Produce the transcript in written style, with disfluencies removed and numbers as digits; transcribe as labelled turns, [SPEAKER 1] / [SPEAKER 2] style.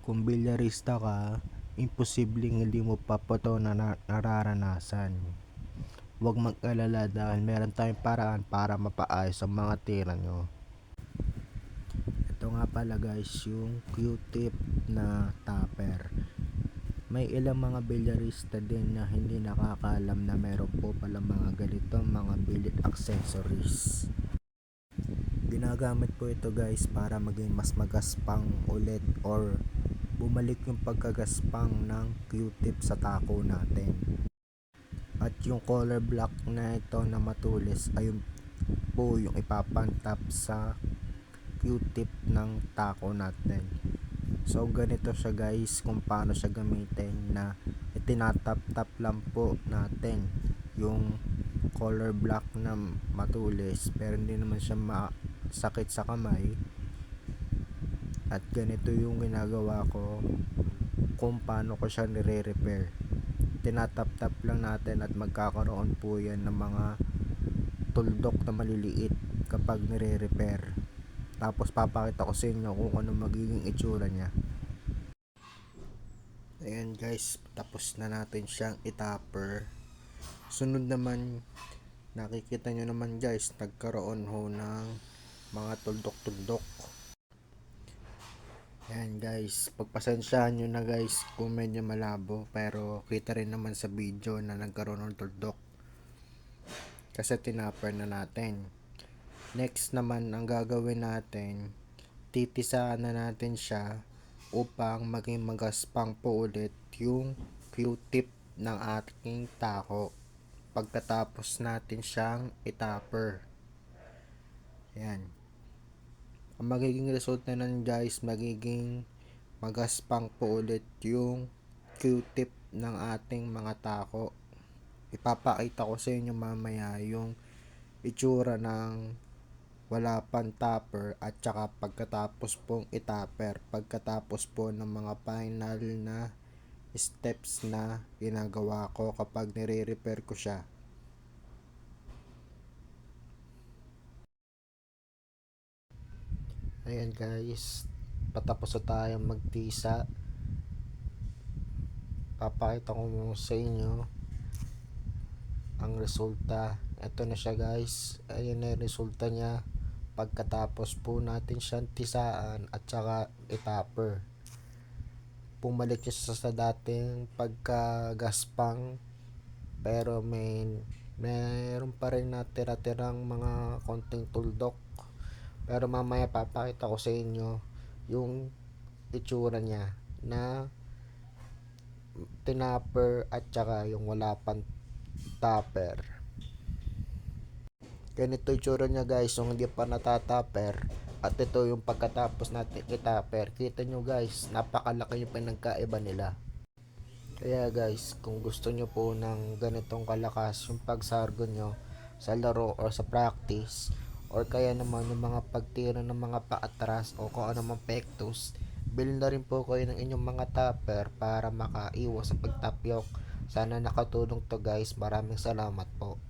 [SPEAKER 1] Kung bilyarista ka, imposibleng hindi mo pa po ito nararanasan. Huwag mag-alala dahil meron tayong paraan para mapaayos ang mga tira nyo. Ito nga pala guys, yung Q-tip na topper. May ilang mga bilyarista din na hindi nakakaalam na meron po pala mga ganito mga billiard accessories. Ginagamit po ito guys para maging mas magaspang ulit or bumalik yung pagkagaspang ng Q-tip sa tako natin. At yung color block na ito na matulis ayun po yung ipapantap sa Q-tip ng tako natin. So ganito siya guys kung paano siya gamitin, na itinatap-tap lang po natin yung color block na matulis pero hindi naman siya sakit sa kamay. At ganito yung ginagawa ko kung paano ko siya nire-repair. Tinatap-tap lang natin at magkakaroon po yan ng mga tuldok na maliliit kapag nire-repair. Tapos papakita ko sa inyo kung ano magiging itsura niya. Ayan guys, tapos na natin siyang itapper. Sunod naman, nakikita nyo naman guys, nagkaroon ho ng mga tuldok-tuldok. Ayan guys, pagpasensyahan nyo na guys kung medyo malabo, pero kita rin naman sa video na nagkaroon ng tuldok kasi tinapper na natin. Next naman, ang gagawin natin, titisaan na natin siya upang maging magaspang po ulit yung Q-tip ng ating tako pagkatapos natin siyang itapper. Ayan. Ang magiging resulta nun guys, magiging magaspang po ulit yung Q-tip ng ating mga tako. Ipapakita ko sa inyo mamaya yung itsura ng wala pang topper at saka pagkatapos pong itapper, pagkatapos po ng mga final na steps na ginagawa ko kapag nire-repair ko siya. Ayan guys, patapos na tayong magtisa. Papakita ko mo sa inyo ang resulta. Ito na siya guys, ayan na yung resulta niya pagkatapos po natin siyang tisaan at saka itapper. Pumalik siya sa dating pagkagaspang, pero meron pa rin na tira-tirang mga konting tuldok. Pero mamaya papakita ko sa inyo yung itsura niya na tinapper at saka yung wala pang topper. Ganito itsura niya guys yung hindi pa natatapper, at ito yung pagkatapos natin itapper. Kita nyo guys, napakalaki yung pinagkaiba nila. Kaya guys, kung gusto nyo po ng ganitong kalakas yung pagsargo nyo sa laro or sa practice, or kaya naman yung mga pagtira ng mga paatras o kung ano mang pektos, bilhin na rin po kayo ng inyong mga topper para makaiwas sa pagtapyok. Sana nakatulong to guys. Maraming salamat po.